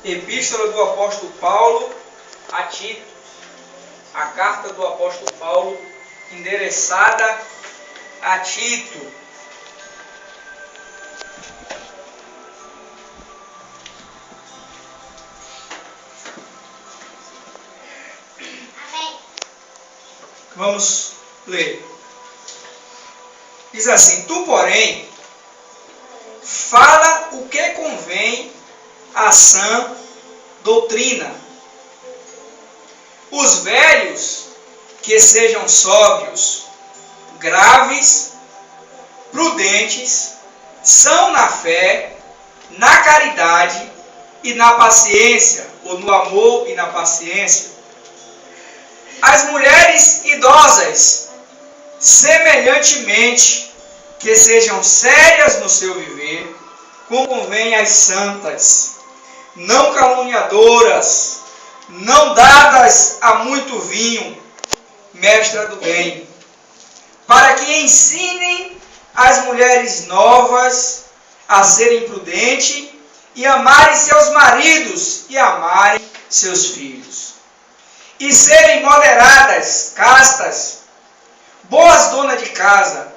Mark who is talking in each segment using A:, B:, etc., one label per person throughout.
A: Epístola do apóstolo Paulo a Tito. A carta do apóstolo Paulo endereçada a Tito. Vamos ler. Diz assim: Tu, porém, fala o que convém à sã doutrina. Os velhos que sejam sóbrios, graves, prudentes, são na fé, na caridade e na paciência, ou no amor e na paciência. As mulheres idosas, semelhantemente, que sejam sérias no seu viver, como convém às santas, não caluniadoras, não dadas a muito vinho, mestra do bem, para que ensinem as mulheres novas a serem prudentes e amarem seus maridos e amarem seus filhos. E serem moderadas, castas, boas donas de casa,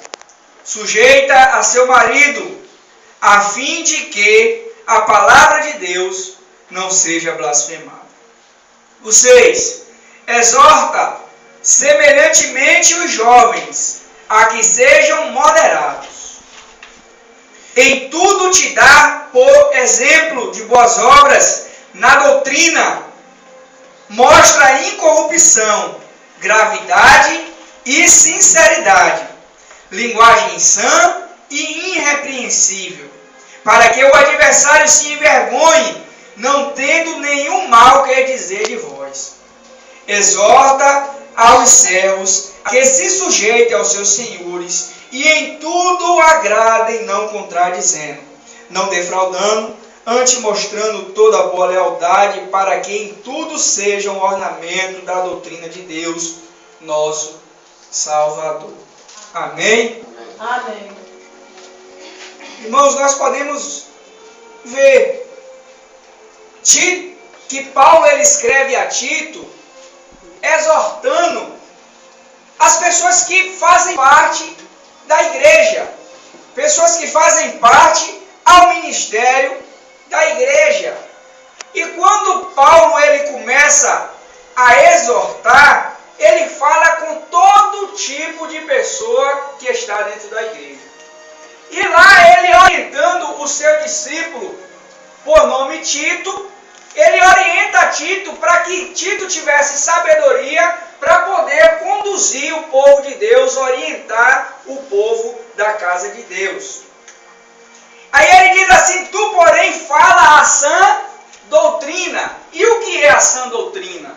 A: sujeita a seu marido, a fim de que a palavra de Deus não seja blasfemada. O 6. Exorta semelhantemente os jovens a que sejam moderados. Em tudo te dá por exemplo de boas obras na doutrina. Mostra a incorrupção, gravidade e sinceridade, linguagem sã e irrepreensível, para que o adversário se envergonhe, não tendo nenhum mal que dizer de vós. Exorta aos servos que se sujeitem aos seus senhores e em tudo agradem, não contradizendo, não defraudando, antes mostrando toda a boa lealdade, para que em tudo seja um ornamento da doutrina de Deus, nosso Salvador. Amém?
B: Amém.
A: Irmãos, nós podemos ver que Paulo ele escreve a Tito, exortando as pessoas que fazem parte da igreja, pessoas que fazem parte ao ministério da igreja. E quando Paulo ele começa a exortar, ele fala com todo tipo de pessoa que está dentro da igreja. E lá ele orientando o seu discípulo, por nome Tito, ele orienta Tito para que Tito tivesse sabedoria para poder conduzir o povo de Deus, orientar o povo da casa de Deus. Aí ele diz assim: Tu, porém, fala a sã doutrina. E o que é a sã doutrina?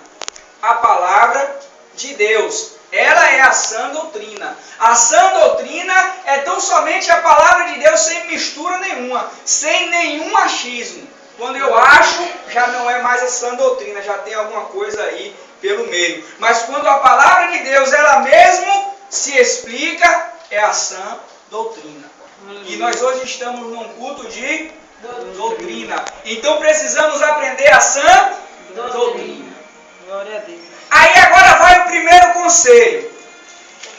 A: A palavra de Deus. Ela é a sã doutrina. A sã doutrina é tão somente a palavra de Deus sem mistura nenhuma, sem nenhum achismo. Quando eu acho, já não é mais a sã doutrina, já tem alguma coisa aí pelo meio. Mas quando a palavra de Deus, ela mesmo se explica, é a sã doutrina. E nós hoje estamos num culto de doutrina. Então precisamos aprender a sã doutrina.
B: Glória a Deus.
A: Aí agora vai o primeiro conselho.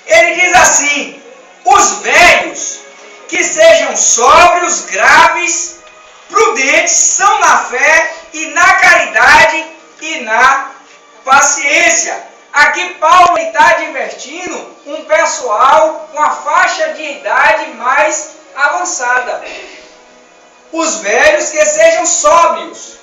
A: Ele diz assim: os velhos que sejam sóbrios, graves, prudentes, são na fé e na caridade e na paciência. Aqui Paulo está advertindo um pessoal com a faixa de idade mais avançada. Os velhos que sejam sóbrios.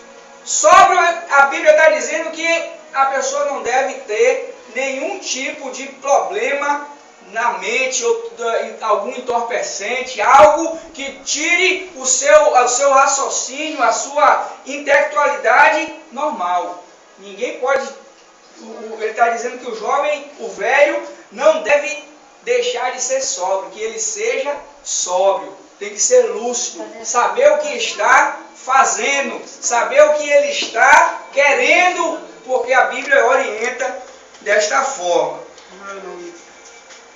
A: Sóbrio, a Bíblia está dizendo que a pessoa não deve ter nenhum tipo de problema na mente, ou algum entorpecente, algo que tire o seu raciocínio, a sua intelectualidade normal. Ninguém pode. Ele está dizendo que o jovem, o velho, não deve deixar de ser sóbrio, que ele seja sóbrio, tem que ser lúcido, saber o que está fazendo, saber o que ele está querendo, porque a Bíblia orienta desta forma.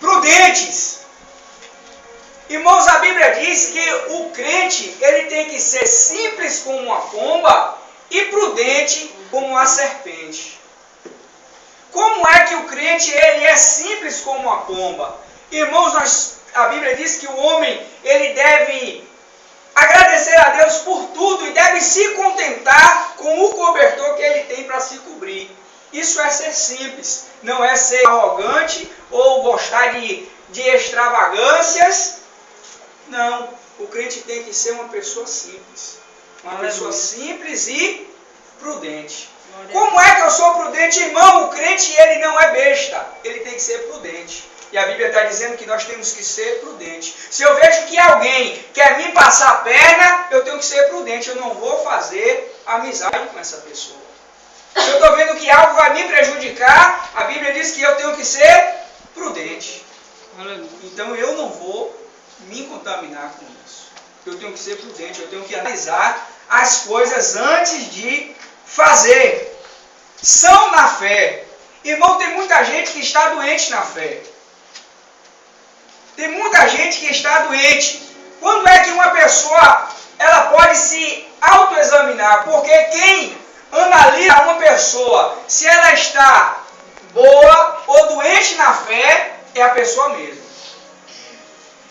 A: Prudentes. Irmãos, a Bíblia diz que o crente ele tem que ser simples como uma pomba e prudente como a serpente. Como é que o crente ele é simples como a pomba? Irmãos, a Bíblia diz que o homem ele deve agradecer a Deus por tudo e deve se contentar com o cobertor que ele tem para se cobrir. Isso é ser simples, não é ser arrogante ou gostar de extravagâncias. Não, o crente tem que ser uma pessoa simples. Uma pessoa simples e prudente. Como é que eu sou prudente, irmão? O crente ele não é besta, ele tem que ser prudente. E a Bíblia está dizendo que nós temos que ser prudentes. Se eu vejo que alguém quer me passar a perna, eu tenho que ser prudente. Eu não vou fazer amizade com essa pessoa. Se eu estou vendo que algo vai me prejudicar, a Bíblia diz que eu tenho que ser prudente. Então eu não vou me contaminar com isso. Eu tenho que ser prudente, eu tenho que analisar as coisas antes de fazer. São na fé. Irmão, tem muita gente que está doente na fé. Tem muita gente que está doente. Quando é que uma pessoa ela pode se autoexaminar? Porque quem analisa uma pessoa se ela está boa ou doente na fé é a pessoa mesma.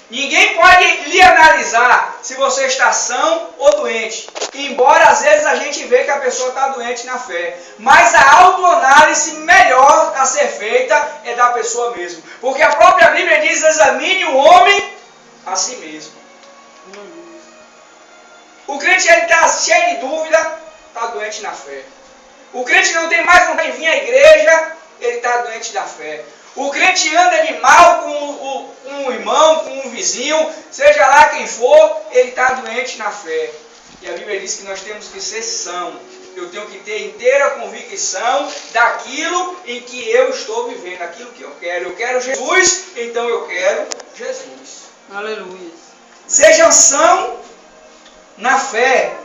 A: Ninguém pode lhe analisar se você está são ou doente. Embora às vezes a gente vê que a pessoa está doente na fé. Mas a autoanálise melhor a ser feita é da pessoa mesmo. Porque a própria Bíblia diz, examine o homem a si mesmo. O crente está cheio de dúvida, está doente na fé. O crente não tem mais vontade de vir à igreja, ele está doente da fé. O crente anda de mal com um irmão, com um vizinho, seja lá quem for, ele está doente na fé. E a Bíblia diz que nós temos que ser são. Eu tenho que ter inteira convicção daquilo em que eu estou vivendo, aquilo que eu quero. Eu quero Jesus, então eu quero Jesus.
B: Aleluia.
A: Sejam são na fé,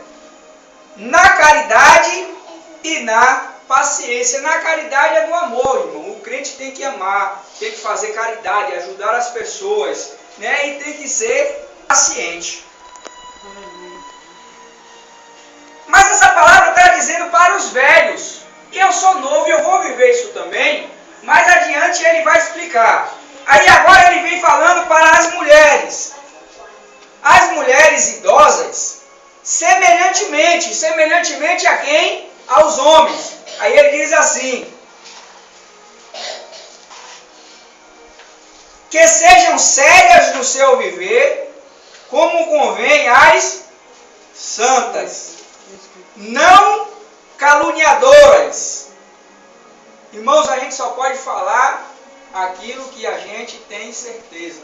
A: na caridade e na paciência. Na caridade é no amor, irmão. O crente tem que amar, tem que fazer caridade, ajudar as pessoas, né? E tem que ser paciente. Mas essa palavra está dizendo para os velhos. E eu sou novo e eu vou viver isso também. Mais adiante ele vai explicar. Aí agora ele vem falando para as mulheres. As mulheres idosas, semelhantemente a quem? Aos homens. Aí ele diz assim: que sejam sérias no seu viver, como convém às santas, não caluniadoras. Irmãos, a gente só pode falar aquilo que a gente tem certeza.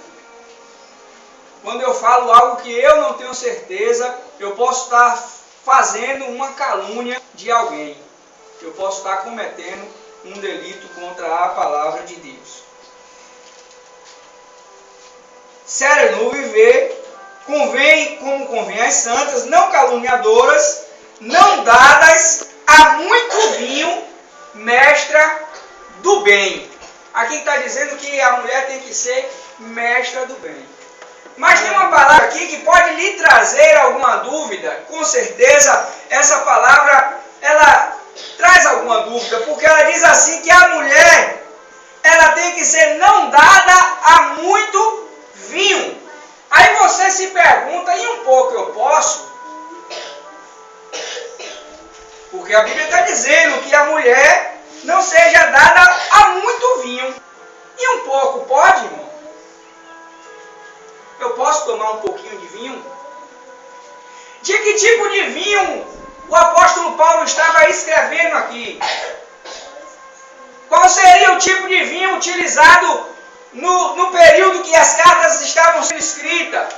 A: Quando eu falo algo que eu não tenho certeza, eu posso estar fazendo uma calúnia de alguém. Eu posso estar cometendo um delito contra a palavra de Deus. Sério no viver, como convém às santas, não caluniadoras, não dadas a muito vinho, mestra do bem. Aqui está dizendo que a mulher tem que ser mestra do bem. Mas tem uma palavra aqui que pode lhe trazer alguma dúvida. Com certeza, essa palavra, ela traz alguma dúvida. Porque ela diz assim que a mulher, ela tem que ser não dada a muito vinho. Aí você se pergunta, e um pouco eu posso? Porque a Bíblia está dizendo que a mulher não seja dada a muito vinho. E um pouco pode, irmão? Eu posso tomar um pouquinho de vinho? De que tipo de vinho o apóstolo Paulo estava escrevendo aqui? Qual seria o tipo de vinho utilizado no período que as cartas estavam sendo escritas?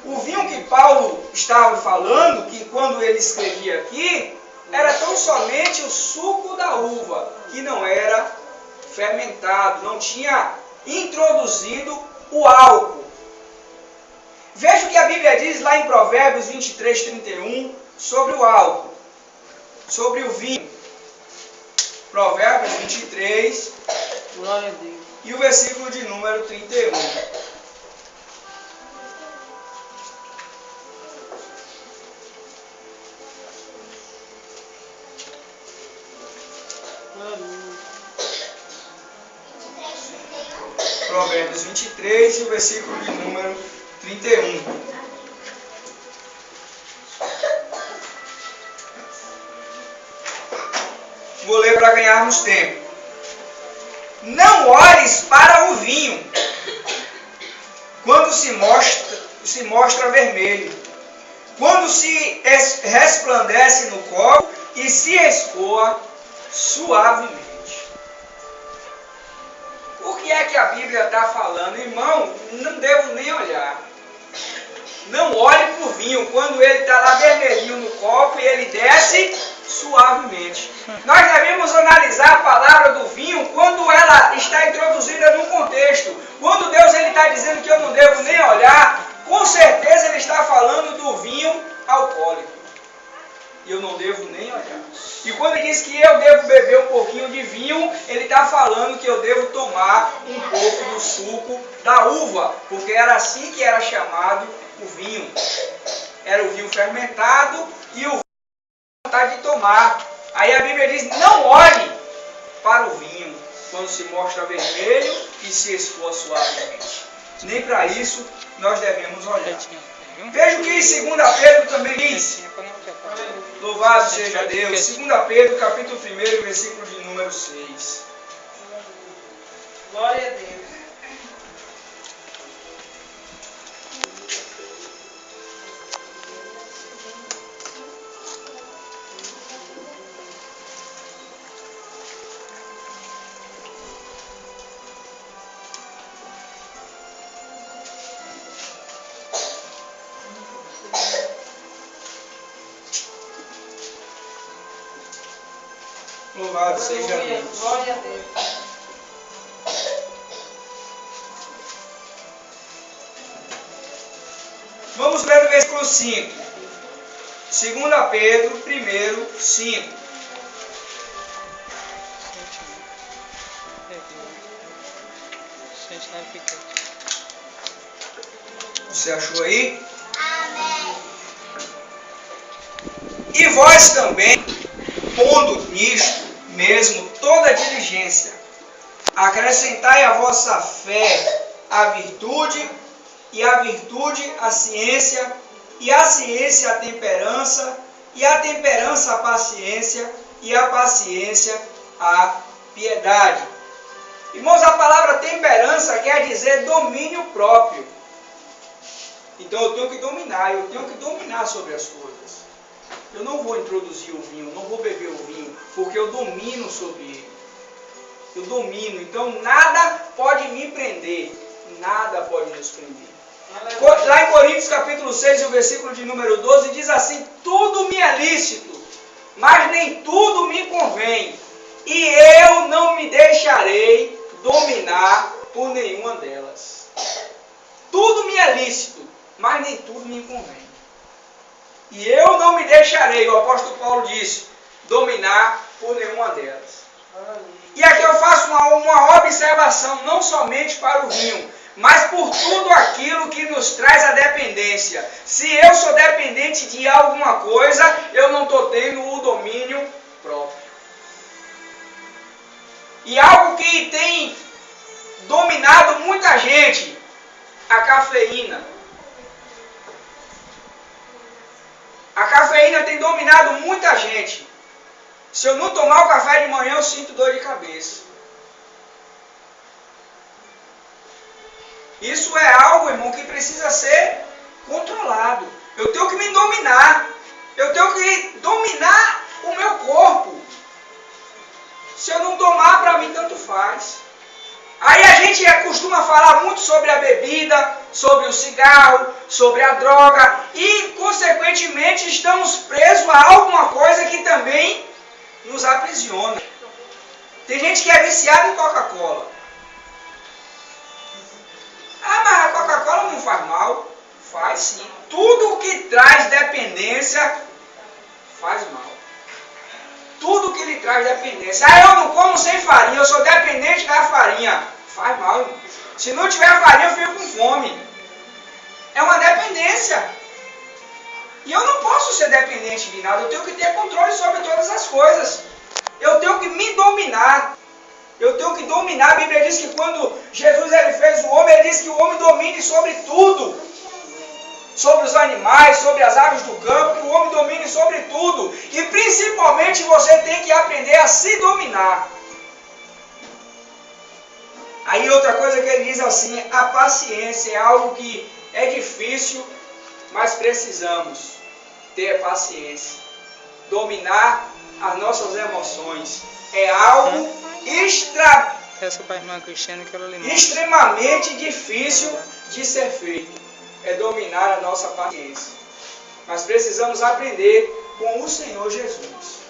A: O vinho que Paulo estava falando, que quando ele escrevia aqui, era tão somente o suco da uva, que não era fermentado, não tinha introduzido o álcool. Veja o que a Bíblia diz lá em Provérbios 23:31 sobre o álcool, sobre o vinho. Provérbios 23,
B: Glória a Deus.
A: E o versículo de número 31. Provérbios 23 e o versículo de número 31. Vou ler para ganharmos tempo. Não olhes para o vinho quando se mostra vermelho, quando se resplandece no copo e se escoa suavemente. O que é que a Bíblia está falando? Irmão, não devo nem olhar. Não olhe para o vinho quando ele está lá vermelhinho no copo e ele desce suavemente. Nós devemos analisar a palavra do vinho quando ela está introduzida num contexto. Quando Deus está dizendo que eu não devo nem olhar, com certeza Ele está falando do vinho alcoólico. E eu não devo nem olhar. E quando Ele diz que eu devo beber um pouquinho de vinho, Ele está falando que eu devo tomar um pouco do suco da uva, porque era assim que era chamado o vinho. Era o vinho fermentado e o vinho vontade de tomar. Aí a Bíblia diz, não olhe para o vinho quando se mostra vermelho e se escoa suavemente. Nem para isso nós devemos olhar. Veja o que em 2 Pedro também diz. Louvado seja Deus. 2 Pedro, capítulo 1, versículo de número 6.
B: Glória a Deus.
A: Louvado seja Deus.
B: Glória a Deus.
A: Vamos ler o versículo 5. 2 Pedro 1, 5. Você achou aí? Amém. E vós também, pondo nisto mesmo toda a diligência, acrescentai à vossa fé a virtude, e a virtude a ciência, e a ciência a temperança, e a temperança a paciência, e a paciência a piedade. Irmãos, a palavra temperança quer dizer domínio próprio. Então eu tenho que dominar sobre as coisas. Eu não vou introduzir o vinho, não vou beber o vinho, porque eu domino sobre ele. Eu domino, então nada pode me prender, nada pode nos prender. Lá em Coríntios capítulo 6, o versículo de número 12, diz assim, tudo me é lícito, mas nem tudo me convém, e eu não me deixarei dominar por nenhuma delas. Tudo me é lícito, mas nem tudo me convém. E eu não me deixarei, o apóstolo Paulo disse, dominar por nenhuma delas. E aqui eu faço uma observação, não somente para o vinho, mas por tudo aquilo que nos traz a dependência. Se eu sou dependente de alguma coisa, eu não estou tendo o domínio próprio. E algo que tem dominado muita gente, a cafeína. A cafeína tem dominado muita gente. Se eu não tomar o café de manhã, eu sinto dor de cabeça. Isso é algo, irmão, que precisa ser controlado. Eu tenho que me dominar. Eu tenho que dominar o meu corpo. Se eu não tomar, para mim tanto faz. Aí a gente costuma falar muito sobre a bebida, sobre o cigarro, sobre a droga e, consequentemente, estamos presos a alguma coisa que também nos aprisiona. Tem gente que é viciada em Coca-Cola. Ah, mas a Coca-Cola não faz mal? Faz sim. Tudo que traz dependência faz mal. Tudo que lhe traz dependência. Ah, eu não como sem farinha, eu sou dependente da farinha. Faz mal, irmão. Se não tiver farinha, eu fico com fome. É uma dependência. E eu não posso ser dependente de nada. Eu tenho que ter controle sobre todas as coisas. Eu tenho que me dominar. Eu tenho que dominar. A Bíblia diz que quando Jesus ele fez o homem, ele disse que o homem domine sobre tudo. Sobre os animais, sobre as aves do campo, que o homem domine sobre tudo. E principalmente você tem que aprender a se dominar. Aí outra coisa que ele diz assim, a paciência é algo que é difícil, mas precisamos ter paciência. Dominar as nossas emoções é algo extremamente difícil de ser feito. É dominar a nossa paciência. Mas precisamos aprender com o Senhor Jesus.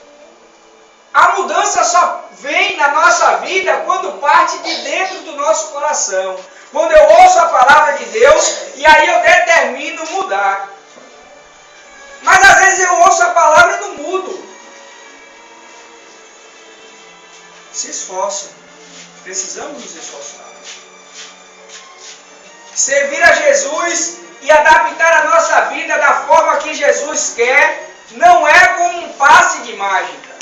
A: A mudança só vem na nossa vida quando parte de dentro do nosso coração. Quando eu ouço a palavra de Deus e aí eu determino mudar. Mas às vezes eu ouço a palavra e não mudo. Se esforça. Precisamos nos esforçar. Servir a Jesus e adaptar a nossa vida da forma que Jesus quer não é como um passe de mágica.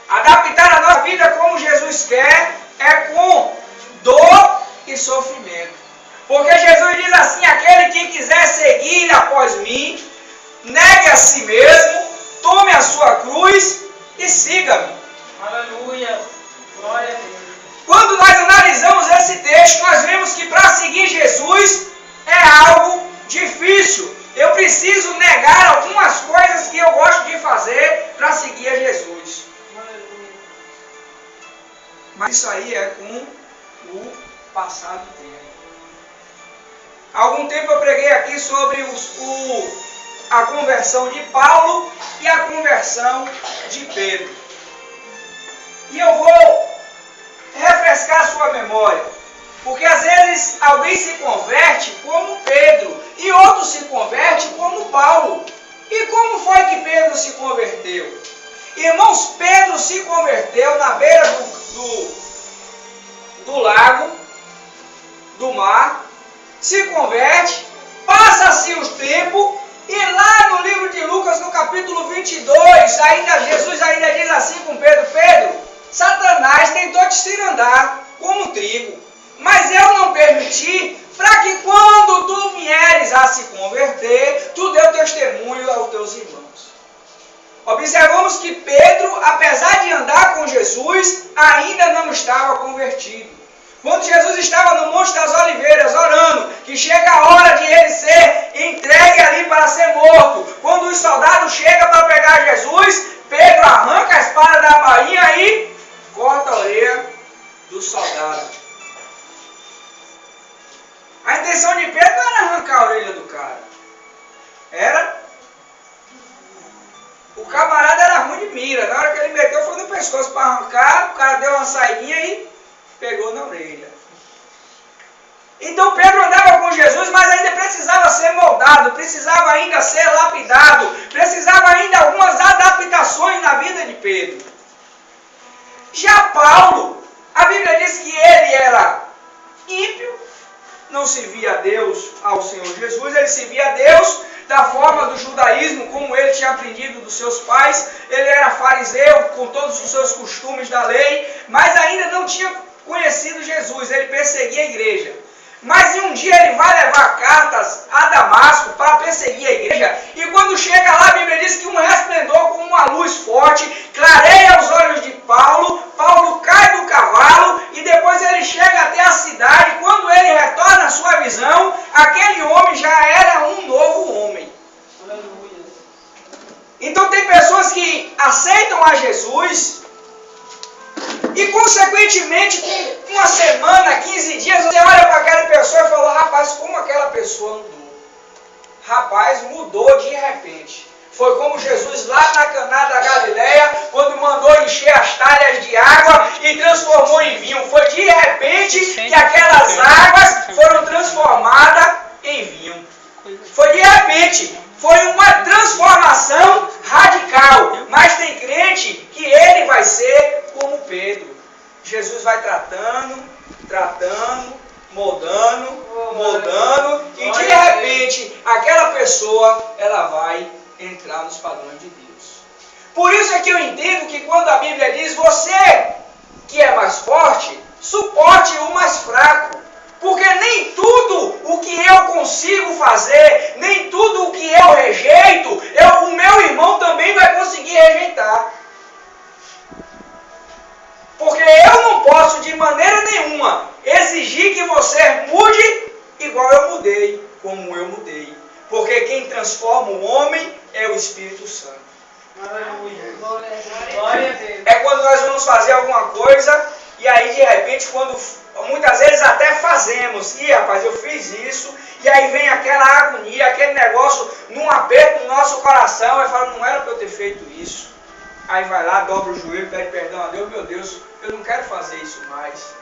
A: Adaptar a nossa vida como Jesus quer é com dor e sofrimento. Porque Jesus diz assim, aquele que quiser seguir após mim, negue a si mesmo, tome a sua cruz e siga-me.
B: Aleluia. Glória a Deus.
A: Quando nós analisamos esse texto, nós vemos que para seguir Jesus é algo difícil. Eu preciso negar algumas coisas que eu gosto de fazer para seguir a Jesus. Mas isso aí é com o passar do tempo. Há algum tempo eu preguei aqui sobre a conversão de Paulo e a conversão de Pedro. E eu vou refrescar a sua memória. Porque às vezes alguém se converte como Pedro e outro se converte como Paulo. E como foi que Pedro se converteu? Irmãos, Pedro se converteu na beira do lago, do mar, se converte, passa-se o tempo e lá no livro de Lucas, no capítulo 22, Jesus ainda diz assim com Pedro, Pedro, Satanás tentou te cirandar como trigo, mas eu não permiti para que quando tu vieres a se converter, tu dê testemunho aos teus irmãos. Observamos que Pedro, apesar de andar com Jesus, ainda não estava convertido. Quando Jesus estava no Monte das Oliveiras orando, que chega a hora de ele ser entregue ali para ser morto. Quando os soldados chegam para pegar Jesus, Pedro arranca a espada da bainha e corta a orelha do soldado. A intenção de Pedro não era arrancar a orelha do cara. Era... O camarada era ruim de mira. Na hora que ele meteu foi no pescoço para arrancar, o cara deu uma saidinha e pegou na orelha. Então Pedro andava com Jesus, mas ainda precisava ser moldado, precisava ainda ser lapidado, precisava ainda algumas adaptações na vida de Pedro. Já Paulo, a Bíblia diz que ele era ímpio, não servia a Deus, ao Senhor Jesus, ele servia a Deus da forma do judaísmo, como ele tinha aprendido dos seus pais. Ele era fariseu, com todos os seus costumes da lei, mas ainda não tinha conhecido Jesus, ele perseguia a igreja. Mas um dia ele vai levar cartas a Damasco para perseguir a igreja, e quando chega lá, a Bíblia diz que um resplendor como uma luz forte clareia os olhos de Paulo. Paulo cai do cavalo e depois ele chega até a cidade. Quando ele retorna à sua visão, aquele homem já era um novo homem. Então tem pessoas que aceitam a Jesus e consequentemente com uma semana, 15 dias, você olha para aquela pessoa e fala, rapaz, como aquela pessoa mudou? Rapaz, mudou de repente. Foi como Jesus lá na Caná da Galileia, quando mandou encher as talhas de água e transformou em vinho. Foi de repente que aquelas águas foram transformadas em vinho. Foi de repente. Foi uma transformação radical. Mas tem crente que ele vai ser como Pedro. Jesus vai tratando, moldando, e de repente aquela pessoa ela vai entrar nos padrões de Deus. Por isso é que eu entendo que quando a Bíblia diz, você que é mais forte, suporte o mais fraco. Porque nem tudo o que eu consigo fazer, nem tudo o que eu rejeito, o meu irmão também vai conseguir rejeitar. Porque eu não posso de maneira nenhuma exigir que você mude igual eu mudei, como eu mudei. Porque quem transforma o homem é o Espírito Santo.
B: Aleluia. Glória a Deus.
A: É quando nós vamos fazer alguma coisa e aí de repente, muitas vezes até fazemos. E rapaz, eu fiz isso. E aí vem aquela agonia, aquele negócio num aperto no nosso coração. E fala, não era para eu ter feito isso. Aí vai lá, dobra o joelho, pede perdão a Deus. Meu Deus, eu não quero fazer isso mais.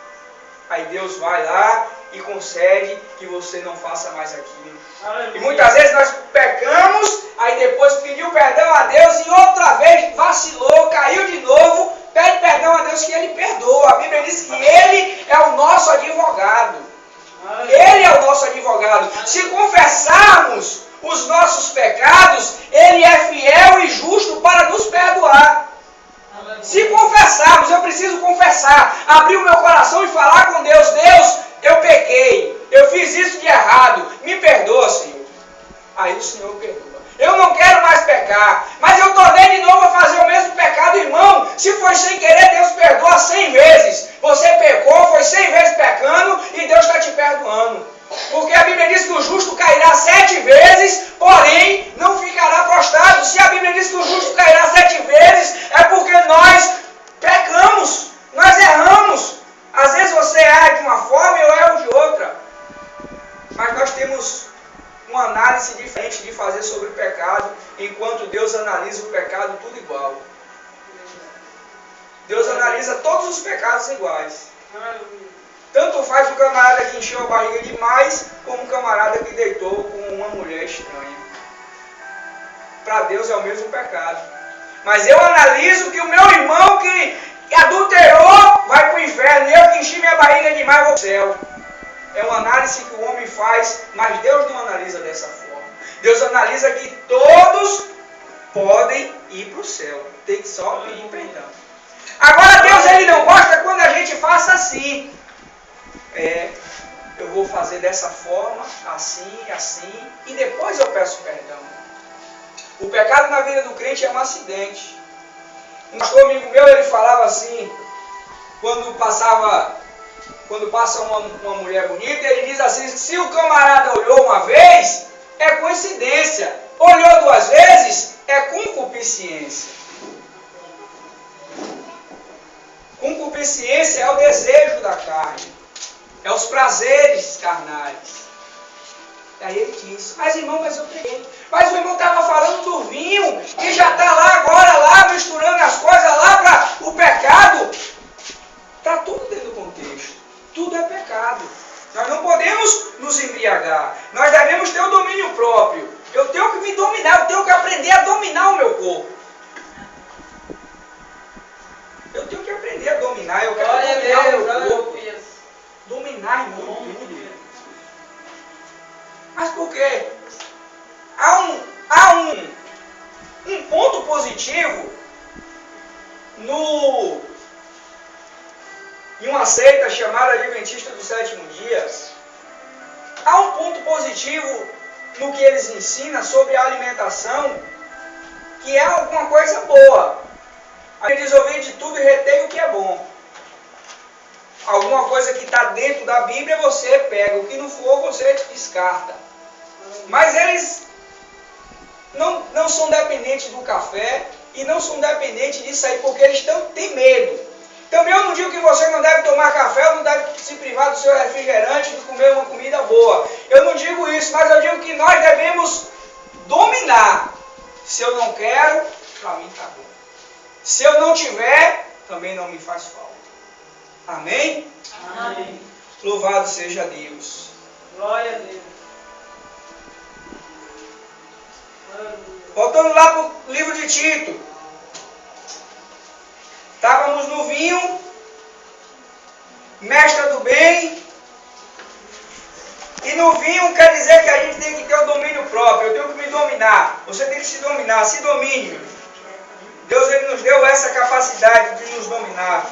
A: Aí Deus vai lá e concede que você não faça mais aquilo.
B: Aleluia.
A: E muitas vezes nós pecamos, aí depois pediu perdão a Deus e outra vez vacilou, caiu de novo, pede perdão a Deus que Ele perdoa. A Bíblia diz que Ele é o nosso advogado. Ele é o nosso advogado. Se confessarmos os nossos pecados, Ele é fiel e justo para nos perdoar. Se confessarmos, eu preciso confessar, abrir o meu coração e falar com Deus. Deus, eu pequei, eu fiz isso de errado, me perdoa, Senhor. Aí o Senhor perdoa. Eu não quero mais pecar, mas eu tornei de novo a fazer o mesmo pecado, irmão. Se foi sem querer, Deus perdoa 100 vezes. Você pecou, foi 100 vezes pecando e Deus está te perdoando. Porque a Bíblia diz que o justo cairá 7 vezes, porém não ficará prostrado. Se a Bíblia diz que o justo cairá 7 vezes, é porque nós pecamos, nós erramos. Às vezes você erra de uma forma e eu erro de outra. Mas nós temos uma análise diferente de fazer sobre o pecado, enquanto Deus analisa o pecado tudo igual. Deus analisa todos os pecados iguais. Tanto faz o camarada que encheu a barriga demais, como o camarada que deitou com uma mulher estranha. Para Deus é o mesmo pecado. Mas eu analiso que o meu irmão que adulterou vai para o inferno, e eu que enchi minha barriga demais vou para o céu. É uma análise que o homem faz, mas Deus não analisa dessa forma. Deus analisa que todos podem ir para o céu. Tem que só pedir perdão. Agora Deus ele não gosta quando a gente faça assim. Eu vou fazer dessa forma, assim, assim, e depois eu peço perdão. O pecado na vida do crente é um acidente. Um pastor amigo meu, ele falava assim, quando passa uma mulher bonita, ele diz assim, se o camarada olhou uma vez, é coincidência. Olhou 2 vezes, é concupiscência. Concupiscência é o desejo da carne. É os prazeres carnais. E aí ele diz, mas irmão, mas eu peguei. Mas o irmão estava falando do vinho, que já está lá agora, lá misturando as coisas lá para o pecado. Está tudo dentro do contexto. Tudo é pecado. Nós não podemos nos embriagar. Nós devemos ter o domínio próprio. Eu tenho que me dominar, eu tenho que aprender a dominar o meu corpo. Eu tenho que aprender a dominar, eu quero dominar o meu corpo. Dominar, irmão, tudo. Mas por quê? Há um ponto positivo em uma seita chamada Adventista do Sétimo Dia. Há um ponto positivo no que eles ensinam sobre a alimentação, que é alguma coisa boa. Eles ouvem de tudo e retém o que é bom. Alguma coisa que está dentro da Bíblia você pega, o que não for você descarta. Mas eles não são dependentes do café e não são dependentes disso aí, porque eles têm medo. Também eu não digo que você não deve tomar café, ou não deve se privar do seu refrigerante, de comer uma comida boa. Eu não digo isso, mas eu digo que nós devemos dominar. Se eu não quero, para mim está bom. Se eu não tiver, também não me faz falta. Amém?
B: Amém.
A: Louvado seja Deus.
B: Glória a Deus.
A: Voltando lá para o livro de Tito. Estávamos no vinho, mestra do bem. E no vinho quer dizer que a gente tem que ter o domínio próprio. Eu tenho que me dominar. Você tem que se dominar. Se domine. Deus ele nos deu essa capacidade de nos dominar.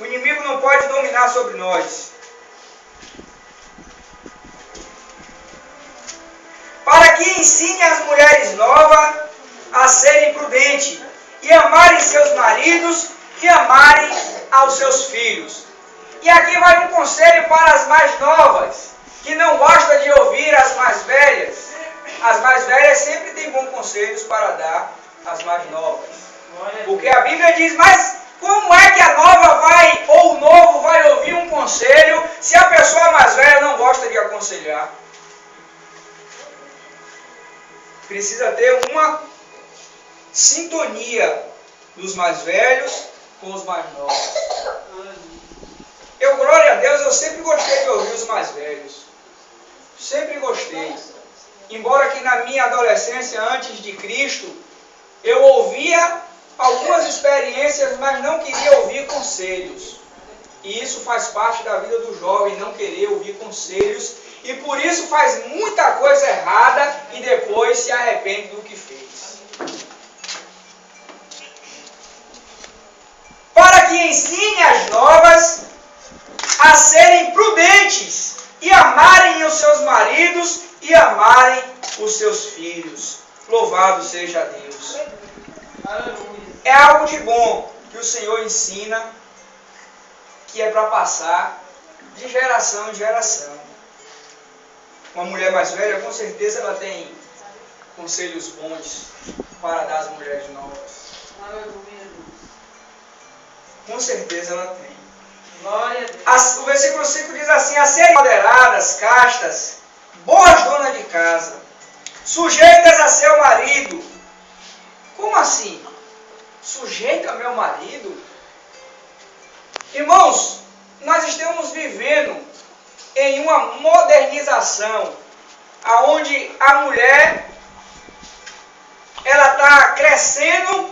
A: O inimigo não pode dominar sobre nós. Para que ensine as mulheres novas a serem prudentes e amarem seus maridos e amarem aos seus filhos. E aqui vai um conselho para as mais novas, que não gostam de ouvir as mais velhas. As mais velhas sempre têm bons conselhos para dar às mais novas. Porque a Bíblia diz, mas como é que a nova vai, ou o novo vai ouvir um conselho, se a pessoa mais velha não gosta de aconselhar? Precisa ter uma sintonia dos mais velhos com os mais novos. Eu, glória a Deus, eu sempre gostei de ouvir os mais velhos. Sempre gostei. Embora que na minha adolescência, antes de Cristo, eu ouvia algumas experiências, mas não queria ouvir conselhos. E isso faz parte da vida do jovem, não querer ouvir conselhos. E por isso faz muita coisa errada e depois se arrepende do que fez. Para que ensine as novas a serem prudentes e amarem os seus maridos e amarem os seus filhos. Louvado seja Deus. É algo de bom que o Senhor ensina, que é para passar de geração em geração. Uma mulher mais velha, com certeza, ela tem conselhos bons para dar às mulheres novas. Com certeza ela tem. O versículo 5 diz assim: a serem moderadas, castas, boas donas de casa, sujeitas a seu marido. Como assim? Sujeita a meu marido? Irmãos, nós estamos vivendo em uma modernização, aonde a mulher ela está crescendo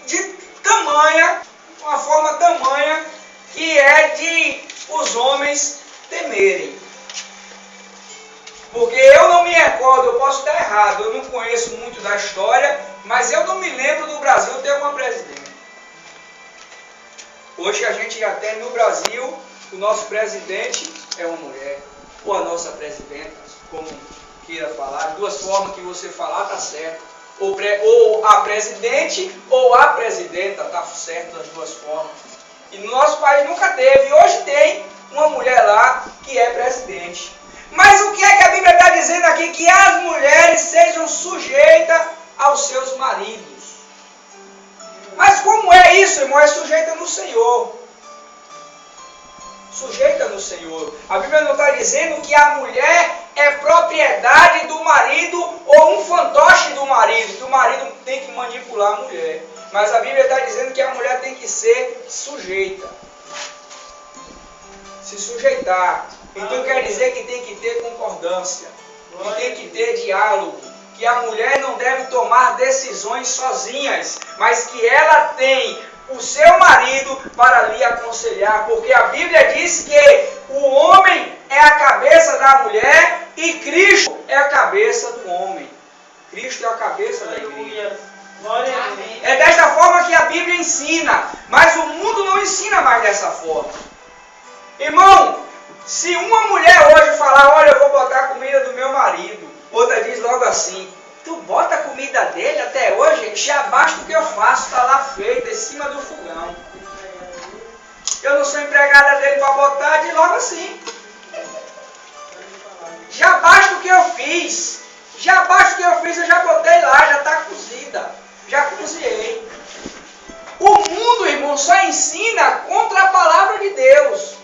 A: de tamanha, uma forma tamanha, que é de os homens temerem. Porque eu não me recordo, eu posso estar errado, eu não conheço muito da história, mas eu não me lembro do Brasil ter uma presidente. Hoje a gente já tem no Brasil, o nosso presidente é uma mulher, ou a nossa presidenta, como queira falar, de duas formas que você falar, está certo. Ou a presidente ou a presidenta, está certo das duas formas. E no nosso país nunca teve, hoje tem uma mulher lá que é presidente. Mas o que é que a Bíblia está dizendo aqui? Que as mulheres sejam sujeitas aos seus maridos. Mas como é isso, irmão? É sujeita no Senhor. Sujeita no Senhor. A Bíblia não está dizendo que a mulher é propriedade do marido ou um fantoche do marido, que o marido tem que manipular a mulher. Mas a Bíblia está dizendo que a mulher tem que ser sujeita. Se sujeitar. Então quer dizer que tem que ter concordância. Que tem que ter diálogo. Que a mulher não deve tomar decisões sozinhas, mas que ela tem o seu marido para lhe aconselhar. Porque a Bíblia diz que o homem é a cabeça da mulher e Cristo é a cabeça do homem. Cristo é a cabeça da igreja. É desta forma que a Bíblia ensina, mas o mundo não ensina mais dessa forma. Irmão, se uma mulher hoje falar, olha, eu vou botar a comida do meu marido, outra diz logo assim, tu bota a comida dele até hoje, já basta o que eu faço, está lá feito, em cima do fogão. Eu não sou empregada dele para botar, diz logo assim. Já basta o que eu fiz, eu já botei lá, já está cozida. Já cozinhei. O mundo, irmão, só ensina contra a palavra de Deus.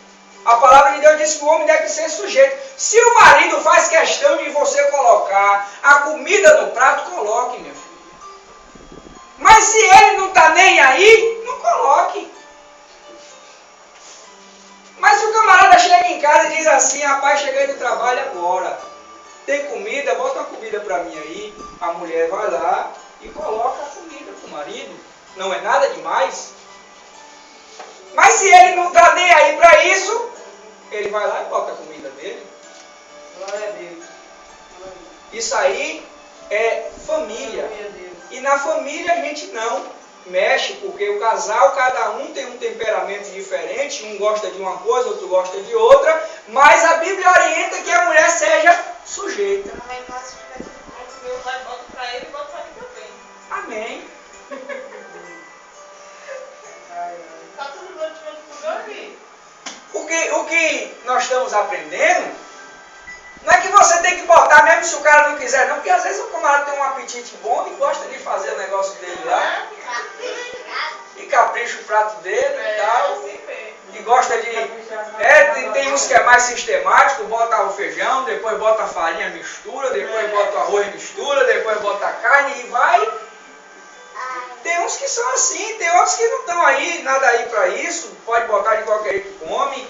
A: A palavra de Deus diz que o homem deve ser sujeito. Se o marido faz questão de você colocar a comida no prato, coloque, meu filho. Mas se ele não está nem aí, não coloque. Mas se o camarada chega em casa e diz assim, rapaz, cheguei do trabalho agora. Tem comida, bota uma comida para mim aí. A mulher vai lá e coloca a comida para o marido. Não é nada demais. Mas se ele não está nem aí para isso, ele vai lá e bota a comida dele.
B: Glória a Deus.
A: Isso aí é família. E na família a gente não. mexe, porque o casal, cada um tem um temperamento diferente, um gosta de uma coisa, outro gosta de outra, mas a Bíblia orienta que a mulher seja sujeita.
B: Bota pra ele e bota pra mim também.
A: Amém.
B: Tá tudo bom de ouvir?
A: O que nós estamos aprendendo não é que você tem que botar mesmo se o cara não quiser, não, porque às vezes o camarada tem um apetite bom e gosta de fazer o negócio dele lá. E capricha o prato dele e tal. E gosta de. Tem uns que é mais sistemático, bota o feijão, depois bota a farinha, mistura, depois bota o arroz, mistura, depois bota a carne e vai. Tem uns que são assim, tem outros que não estão aí, nada aí para isso, pode botar de qualquer jeito que come.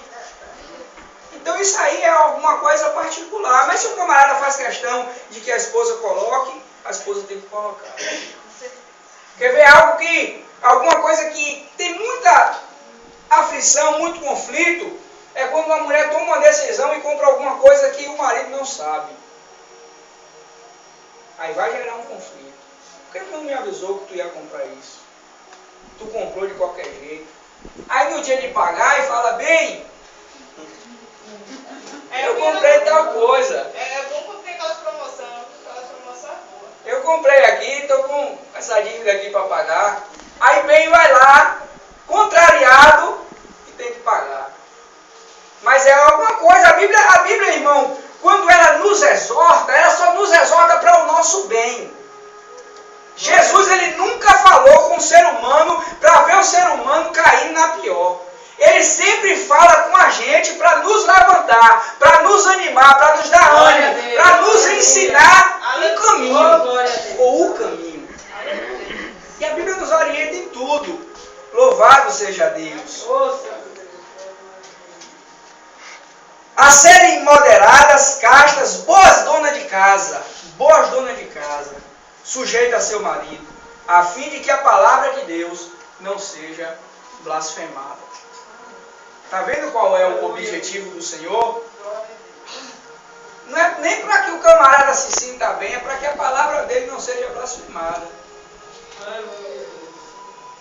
A: Então isso aí é alguma coisa particular, mas se o camarada faz questão de que a esposa coloque, a esposa tem que colocar. Quer ver alguma coisa que tem muita aflição, muito conflito, é quando uma mulher toma uma decisão e compra alguma coisa que o marido não sabe. Aí vai gerar um conflito. Por que não me avisou que tu ia comprar isso? Tu comprou de qualquer jeito. Aí no dia de pagar e fala, bem, eu comprei tal coisa.
B: É bom quando tem aquelas promoções boas.
A: Eu comprei aqui, estou com essa dívida aqui para pagar. Aí bem vai lá, contrariado, e tem que pagar. Mas é alguma coisa, a Bíblia, irmão, quando ela nos exorta, ela só nos exorta para o nosso bem. Jesus, ele nunca falou com o ser humano para ver o ser humano cair na pior. Ele sempre fala com a gente para nos levantar, para nos animar, para nos dar ânimo, para nos ensinar um caminho, ou o caminho. E a Bíblia nos orienta em tudo. Louvado seja Deus. A serem moderadas, castas, boas donas de casa, sujeita a seu marido, a fim de que a palavra de Deus não seja blasfemada. Está vendo qual é o objetivo do Senhor? Não é nem para que o camarada se sinta bem, é para que a palavra dele não seja blasfemada.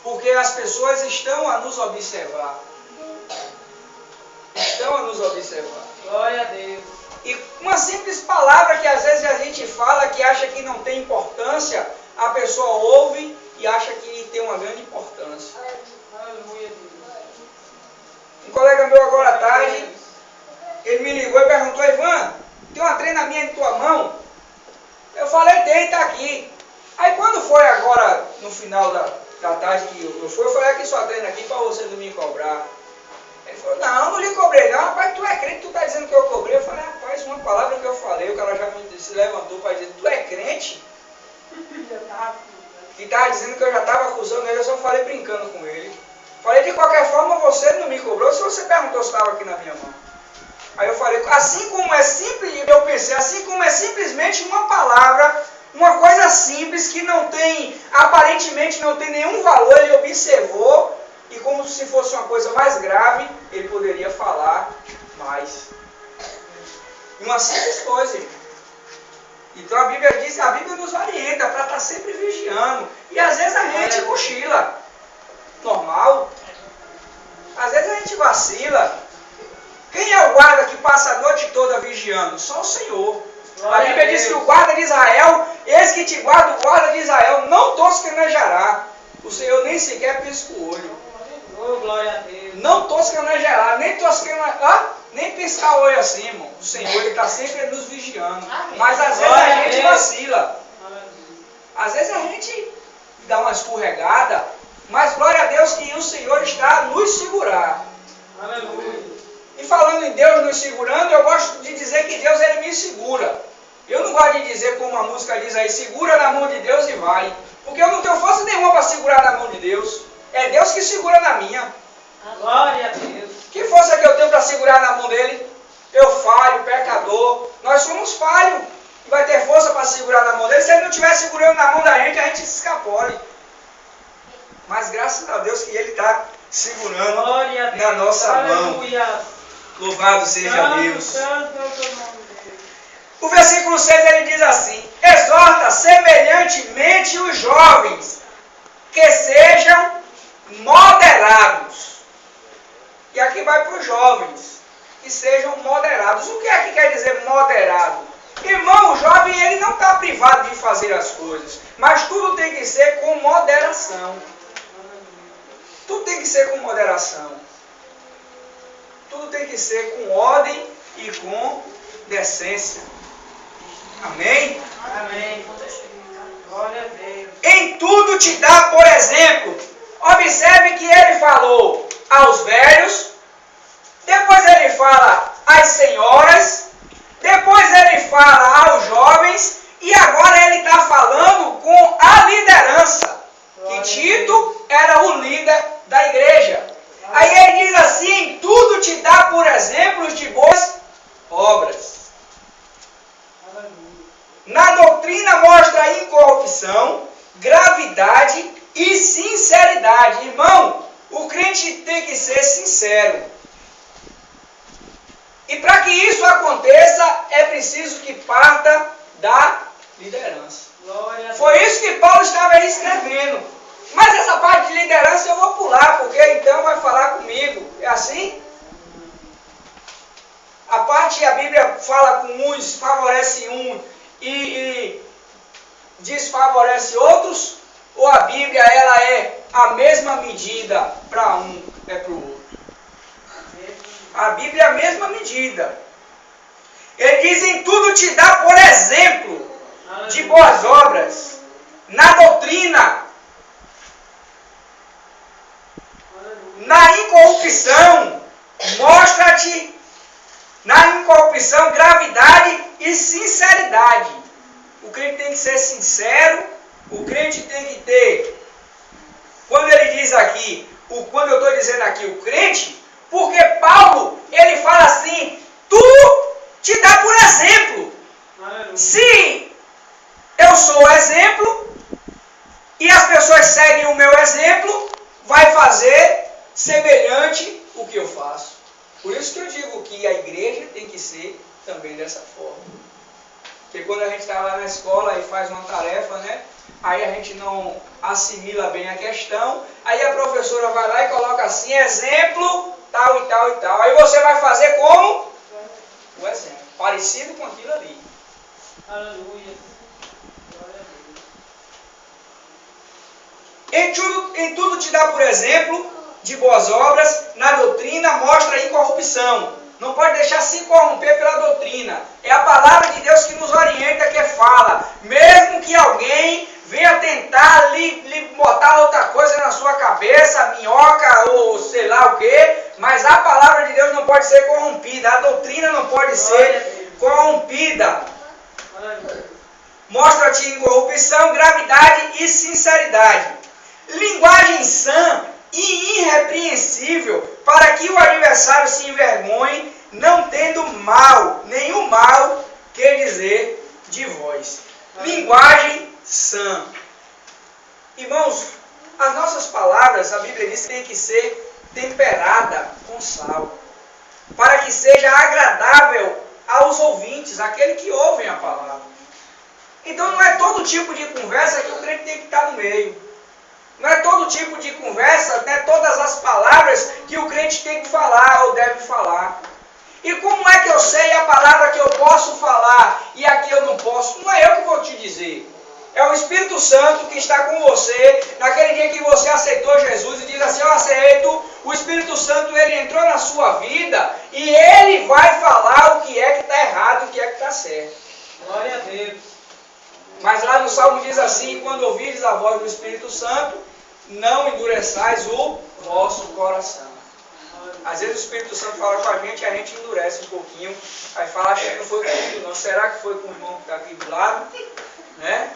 A: Porque as pessoas estão a nos observar.
B: Glória a Deus.
A: E uma simples palavra que às vezes a gente fala que acha que não tem importância, a pessoa ouve e acha que tem uma grande importância. Um colega meu agora à tarde, ele me ligou e perguntou, Ivan, tem uma trena minha em tua mão? Eu falei, tem, está aqui. Aí quando foi agora, no final da tarde que eu fui, eu falei, aqui sua trena aqui para você não me cobrar. Ele falou, não lhe cobrei não, rapaz, tu é crente, tu está dizendo que eu cobrei. Eu falei, rapaz, uma palavra que eu falei, o cara já se levantou para dizer, tu é crente? Que estava dizendo que eu já estava acusando ele, eu só falei brincando com ele. Falei, de qualquer forma, você não me cobrou se você perguntou se estava aqui na minha mão. Aí eu falei, assim como é simples, eu pensei, assim como é simplesmente uma palavra, uma coisa simples que não tem, aparentemente não tem nenhum valor, ele observou, e como se fosse uma coisa mais grave, ele poderia falar mais. E uma simples coisa, irmão. Então a Bíblia diz, a Bíblia nos orienta para estar sempre vigiando. E às vezes a gente cochila. Normal. Às vezes a gente vacila. Quem é o guarda que passa a noite toda vigiando? Só o Senhor. A Bíblia diz que o guarda de Israel, eis que te guarda, o guarda de Israel, não tosquenejará. O Senhor nem sequer pisca o olho.
B: Glória a Deus.
A: Não tosquenejará, nem piscar o olho assim, irmão. O Senhor, ele está sempre nos vigiando. Mas às vezes a gente vacila. Às vezes a gente dá uma escorregada. Mas glória a Deus que o Senhor está a nos segurar.
B: Aleluia.
A: E falando em Deus nos segurando, eu gosto de dizer que Deus, ele me segura. Eu não gosto de dizer como a música diz aí, segura na mão de Deus e vai. Porque eu não tenho força nenhuma para segurar na mão de Deus. É Deus que segura na minha.
B: Glória a Deus.
A: Que força que eu tenho para segurar na mão dele? Eu falho, pecador. Nós somos falhos. E vai ter força para segurar na mão dele. Se ele não estiver segurando na mão da gente, a gente se escapole. Mas graças a Deus que ele está segurando na nossa mão. Louvado seja Deus. O versículo 6 ele diz assim: exorta semelhantemente os jovens que sejam moderados. E aqui vai para os jovens, que sejam moderados. O que é que quer dizer moderado? Irmão, o jovem ele não está privado de fazer as coisas, mas tudo tem que ser com moderação. Tudo tem que ser com moderação. Tudo tem que ser com ordem e com decência. Amém?
B: Amém. Glória a Deus.
A: Em tudo te dá, por exemplo. Observe que ele falou aos velhos, depois ele fala às senhoras, depois ele fala aos jovens, e agora ele está falando com a liderança. Que Tito era o líder da igreja. Aí ele diz assim, em tudo te dá por exemplos de boas obras. Na doutrina mostra incorrupção, gravidade e sinceridade. Irmão, o crente tem que ser sincero. E para que isso aconteça, é preciso que parta da liderança. Foi isso que Paulo estava aí escrevendo. Mas essa parte de liderança eu vou pular, porque então vai falar comigo. É assim? A parte, a Bíblia fala com uns, favorece um e desfavorece outros? Ou a Bíblia ela é a mesma medida para um, é para o outro? A Bíblia é a mesma medida. Ele diz, em tudo te dá por exemplo de boas obras. Na doutrina, na incorrupção, mostra-te na incorrupção, gravidade e sinceridade. O crente tem que ser sincero, o crente tem que ter, quando ele diz aqui, quando eu estou dizendo aqui o crente, porque Paulo, ele fala assim, tu te dá por exemplo. Se eu sou o exemplo, e as pessoas seguem o meu exemplo, vai fazer semelhante o que eu faço. Por isso que eu digo que a igreja tem que ser também dessa forma. Porque quando a gente está lá na escola e faz uma tarefa, né? Aí a gente não assimila bem a questão, aí a professora vai lá e coloca assim, exemplo, tal e tal e tal. Aí você vai fazer como? O exemplo, parecido com aquilo ali.
B: Aleluia.
A: Em tudo te dá por exemplo de boas obras, na doutrina mostra incorrupção. Não pode deixar se corromper pela doutrina. É a palavra de Deus que nos orienta, que fala. Mesmo que alguém venha tentar lhe botar outra coisa na sua cabeça, minhoca ou sei lá o que, mas a palavra de Deus não pode ser corrompida. A doutrina não pode ser corrompida. Mostra-te incorrupção, gravidade e sinceridade. Linguagem sã e irrepreensível, para que o adversário se envergonhe, não tendo mal, nenhum mal que dizer de vós. Linguagem sã. Irmãos, as nossas palavras, a Bíblia diz que tem que ser temperada com sal, para que seja agradável aos ouvintes, aquele que ouvem a palavra. Então não é todo tipo de conversa que o crente tem que estar no meio. Não é todo tipo de conversa, não é todas as palavras que o crente tem que falar ou deve falar. E como é que eu sei a palavra que eu posso falar e a que eu não posso? Não é eu que vou te dizer. É o Espírito Santo que está com você. Naquele dia que você aceitou Jesus e diz assim, eu aceito, o Espírito Santo ele entrou na sua vida e ele vai falar o que é que está errado e o que é que está certo.
B: Glória a Deus.
A: Mas lá no Salmo diz assim, quando ouvires a voz do Espírito Santo, não endureçais o vosso coração. Às vezes o Espírito Santo fala com a gente endurece um pouquinho, aí fala, acho que não foi comigo não, será que foi com o irmão que está aqui do lado? Né?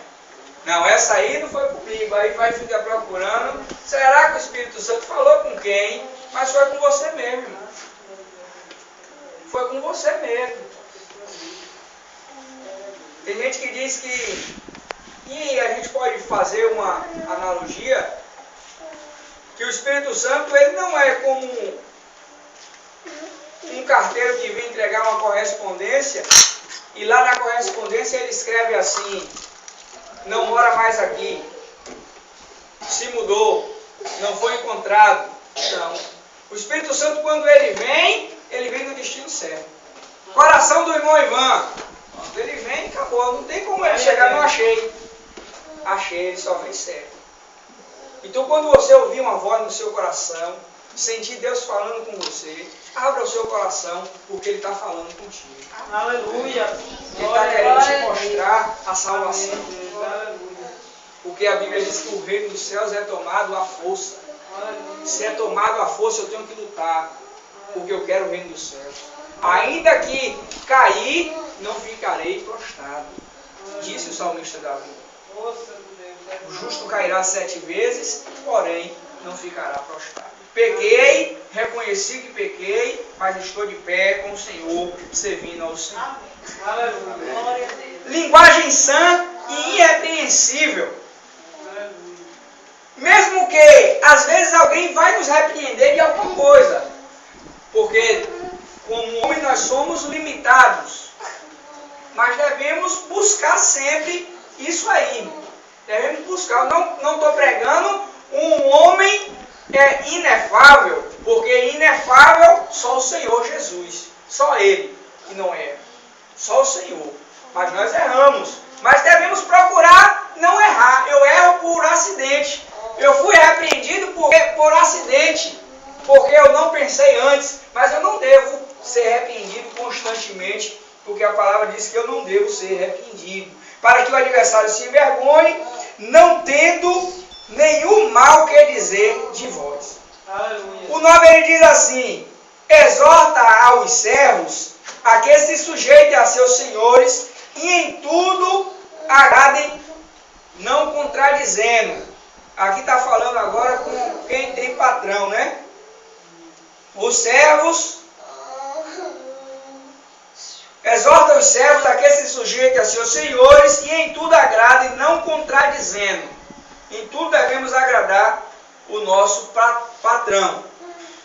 A: Não, essa aí não foi comigo, aí vai ficar procurando, será que o Espírito Santo falou com quem? Mas foi com você mesmo, irmão. Foi com você mesmo. Tem gente que diz que, e a gente pode fazer uma analogia, que o Espírito Santo ele não é como um carteiro que vem entregar uma correspondência e lá na correspondência ele escreve assim, não mora mais aqui. se mudou, não foi encontrado. Não. O Espírito Santo, quando ele vem no destino certo. Coração do irmão Ivan. Quando ele vem, acabou. Não tem como ele chegar, não achei. Achei, ele só vem certo. Então, quando você ouvir uma voz no seu coração, sentir Deus falando com você, abra o seu coração, porque Ele está falando contigo.
B: Aleluia.
A: Ele está querendo te mostrar a salvação. Porque a Bíblia diz que o reino dos céus é tomado à força. Se é tomado à força, eu tenho que lutar, porque eu quero o reino dos céus. Ainda que cair, não ficarei prostrado, disse o salmista Davi. O justo cairá 7 vezes, porém não ficará prostrado. Pequei, reconheci que pequei, mas estou de pé com o Senhor, servindo ao Senhor.
B: Aleluia.
A: Linguagem sã e irrepreensível. Mesmo que, às vezes, alguém vai nos repreender de alguma coisa. Porque, como homem, nós somos limitados. Mas devemos buscar sempre isso aí. Devemos buscar. Não estou pregando um homem inefável. Porque inefável só o Senhor Jesus. Só Ele que não erra. Só o Senhor. Mas nós erramos. Mas devemos procurar não errar. Eu erro por acidente. Eu fui repreendido por acidente, porque eu não pensei antes, mas eu não devo ser repreendido constantemente, porque a palavra diz que eu não devo ser repreendido, para que o adversário se envergonhe, não tendo nenhum mal que dizer de vós. Aleluia. O 9 ele diz assim: exorta aos servos a que se sujeitem a seus senhores e em tudo agradem, não contradizendo. Aqui está falando agora com quem tem patrão, né? Os servos, exorta os servos a que se sujeitem a seus senhores e em tudo agradem, não contradizendo. Em tudo devemos agradar o nosso patrão.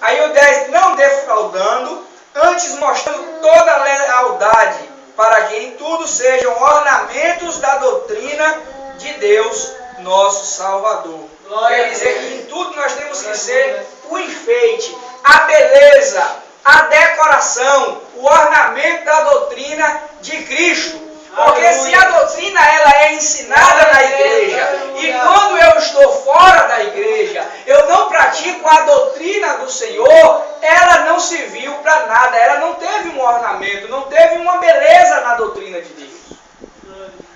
A: Aí o 10, não defraudando, antes mostrando toda a lealdade, para que em tudo sejam ornamentos da doutrina de Deus, nosso Salvador. Quer dizer que em tudo nós temos que ser o enfeite, a beleza, a decoração, o ornamento da doutrina de Cristo. Porque se a doutrina ela é ensinada na igreja e quando eu estou fora da igreja, eu não pratico a doutrina do Senhor, ela não serviu para nada, ela não teve um ornamento, não teve uma beleza na doutrina de Deus.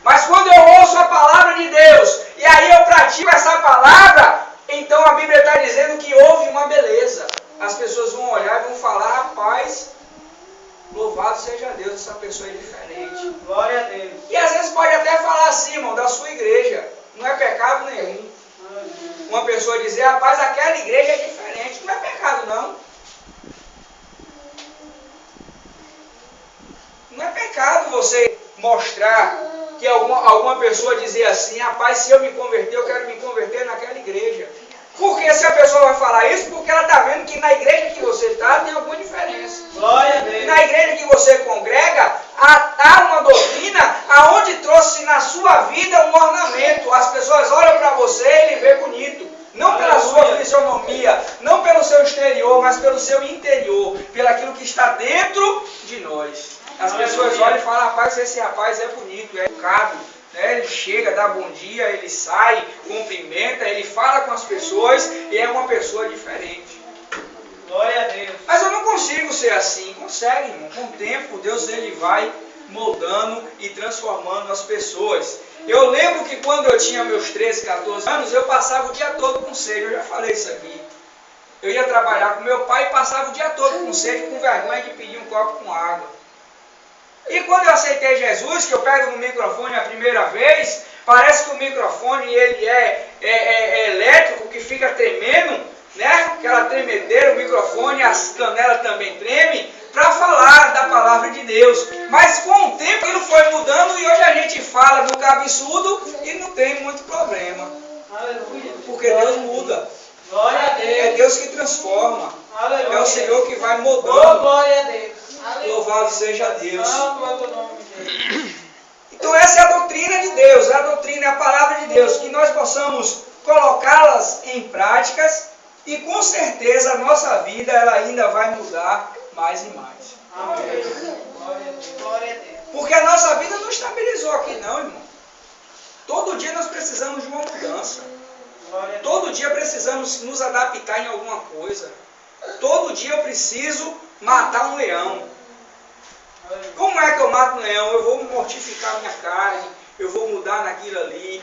A: Mas quando eu ouço a palavra de Deus, e aí eu pratico essa palavra, então a Bíblia está dizendo que houve uma beleza. As pessoas vão olhar e vão falar: rapaz, louvado seja Deus, essa pessoa é diferente.
B: Glória a Deus.
A: E às vezes pode até falar assim, irmão, da sua igreja. Não é pecado nenhum. Uma pessoa dizer: rapaz, aquela igreja é diferente. Não é pecado não. Não é pecado você mostrar que alguma pessoa dizer assim: rapaz, se eu me converter, eu quero me converter naquela igreja. Porque se a pessoa vai falar isso, porque ela está vendo que na igreja que você está tem alguma diferença.
B: Glória a Deus.
A: Na igreja que você congrega, há uma doutrina aonde trouxe na sua vida um ornamento. As pessoas olham para você e ele vê bonito. Não pela sua fisionomia, não pelo seu exterior, mas pelo seu interior, pelo aquilo que está dentro de nós. As pessoas olham e falam: rapaz, esse rapaz é bonito, é educado, né? Ele chega, dá bom dia, ele sai, cumprimenta, ele fala com as pessoas e é uma pessoa diferente.
B: Glória a Deus.
A: Mas eu não consigo ser assim. Consegue, irmão. Com o tempo, Deus ele vai moldando e transformando as pessoas. Eu lembro que quando eu tinha meus 13, 14 anos, eu passava o dia todo com sede. Eu já falei isso aqui. Eu ia trabalhar com meu pai e passava o dia todo com sede, com vergonha de pedir um copo com água. E quando eu aceitei Jesus, que eu pego no microfone a primeira vez, parece que o microfone ele é elétrico, que fica tremendo, né? Aquela tremedeira, o microfone, as canelas também tremem, para falar da palavra de Deus. Mas com o tempo ele foi mudando e hoje a gente fala no cabeçudo e não tem muito problema.
B: Aleluia.
A: Porque Deus muda.
B: Glória a Deus.
A: É Deus que transforma.
B: Aleluia.
A: É o Senhor que vai
B: Oh,
A: mudando.
B: glória a Deus.
A: Louvado seja Deus.
B: Santo é o teu nome, Deus.
A: Então essa é a doutrina de Deus, é a doutrina, é a palavra de Deus, que nós possamos colocá-las em práticas e com certeza a nossa vida ela ainda vai mudar mais e mais.
B: Amém. Glória a Deus.
A: Porque a nossa vida não estabilizou aqui não, irmão. Todo dia nós precisamos de uma mudança. Todo dia precisamos nos adaptar em alguma coisa. Todo dia eu preciso matar um leão. Como é que eu mato um leão? Eu vou mortificar minha carne, eu vou mudar naquilo ali.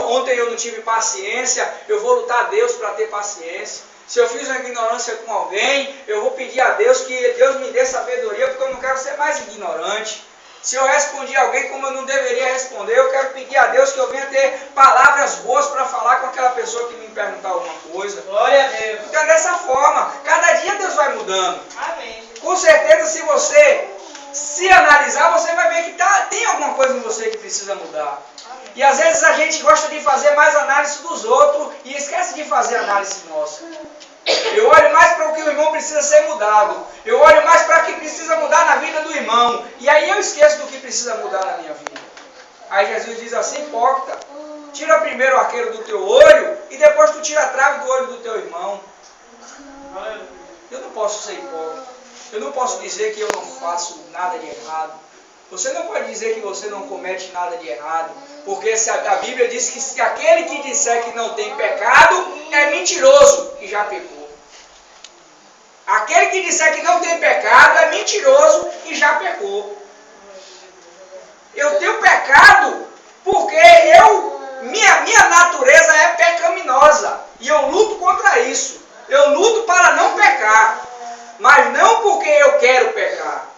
A: Ontem eu não tive paciência, eu vou lutar a Deus para ter paciência. Se eu fiz uma ignorância com alguém, eu vou pedir a Deus que Deus me dê sabedoria, porque eu não quero ser mais ignorante. Se eu respondi a alguém como eu não deveria responder, eu quero pedir a Deus que eu venha ter palavras boas para falar com aquela pessoa que me perguntar alguma coisa.
B: Glória a Deus.
A: Então dessa forma, cada dia Deus vai mudando.
B: Amém.
A: Com certeza, se você se analisar, você vai ver que tem alguma coisa em você que precisa mudar. E às vezes a gente gosta de fazer mais análise dos outros e esquece de fazer análise nossa. Eu olho mais para o que o irmão precisa ser mudado. Eu olho mais para o que precisa mudar na vida do irmão. E aí eu esqueço do que precisa mudar na minha vida. Aí Jesus diz assim, hipócrita, tira primeiro o arqueiro do teu olho e depois tu tira a trave do olho do teu irmão. Eu não posso ser hipócrita. Eu não posso dizer que eu não faço nada de errado. Você não pode dizer que você não comete nada de errado. Porque a Bíblia diz que se aquele que disser que não tem pecado é mentiroso e já pecou. Aquele que disser que não tem pecado é mentiroso e já pecou. Eu tenho pecado porque minha natureza é pecaminosa. E eu luto contra isso. Eu luto para não pecar. Mas não porque eu quero pecar.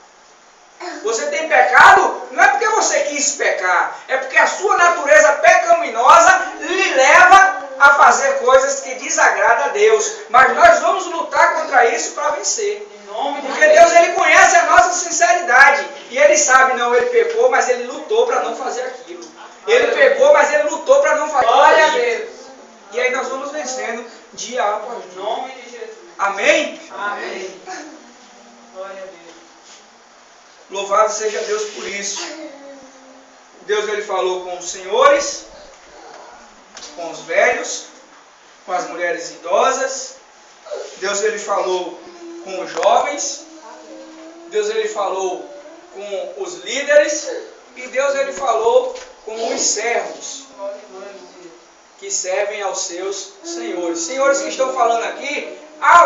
A: Você tem pecado, não é porque você quis pecar, é porque a sua natureza pecaminosa lhe leva a fazer coisas que desagradam a Deus. Mas nós vamos lutar contra isso para vencer. Porque Deus ele conhece a nossa sinceridade. E Ele sabe, não, ele pecou, mas ele lutou para não fazer aquilo. Ele pecou, mas ele lutou para não fazer
B: Glória a
A: aquilo.
B: Deus.
A: E aí nós vamos vencendo dia após dia.
B: Em nome de Jesus.
A: Amém?
B: Amém. Glória a Deus.
A: Louvado seja Deus por isso. Deus ele falou com os senhores, com os velhos, com as mulheres idosas. Deus ele falou com os jovens. Deus ele falou com os líderes. E Deus ele falou com os servos que servem aos seus senhores. Senhores que estão falando aqui, há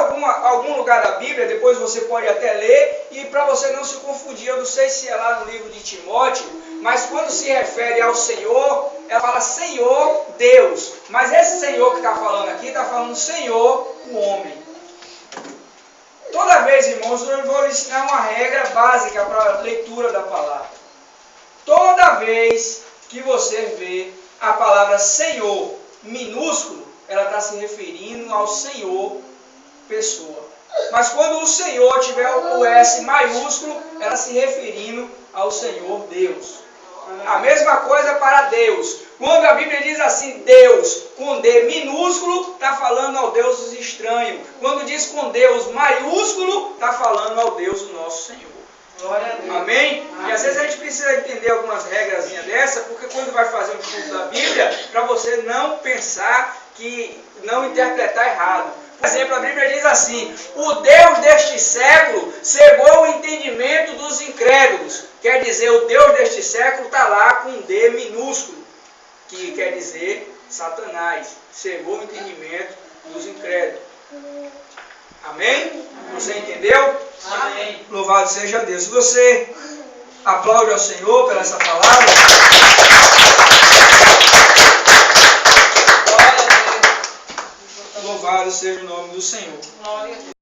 A: algum lugar da Bíblia, depois você pode até ler, e para você não se confundir, eu não sei se é lá no livro de Timóteo, mas quando se refere ao Senhor, ela fala Senhor Deus. Mas esse Senhor que está falando aqui, está falando Senhor o homem. Toda vez, irmãos, eu vou ensinar uma regra básica para a leitura da palavra. Toda vez que você vê a palavra Senhor minúsculo, ela está se referindo ao Senhor pessoa. Mas quando o Senhor tiver o S maiúsculo, ela está se referindo ao Senhor Deus. A mesma coisa para Deus. Quando a Bíblia diz assim, Deus com D minúsculo, está falando ao Deus estranho. Quando diz com Deus maiúsculo, está falando ao Deus o nosso Senhor.
B: Glória a Deus.
A: Amém? E às vezes a gente precisa entender algumas regrazinhas dessa, porque quando vai fazer um estudo da Bíblia, para você não pensar que não interpretar errado. Por exemplo, a Bíblia diz assim, o Deus deste século cegou o entendimento dos incrédulos. Quer dizer, o Deus deste século está lá com um D minúsculo, que quer dizer Satanás. Cegou o entendimento dos incrédulos. Amém? Você entendeu?
B: Amém.
A: Louvado seja Deus. Se você aplaude ao Senhor por essa palavra,
B: Glória a Deus.
A: louvado seja o nome do Senhor.
B: Glória a Deus.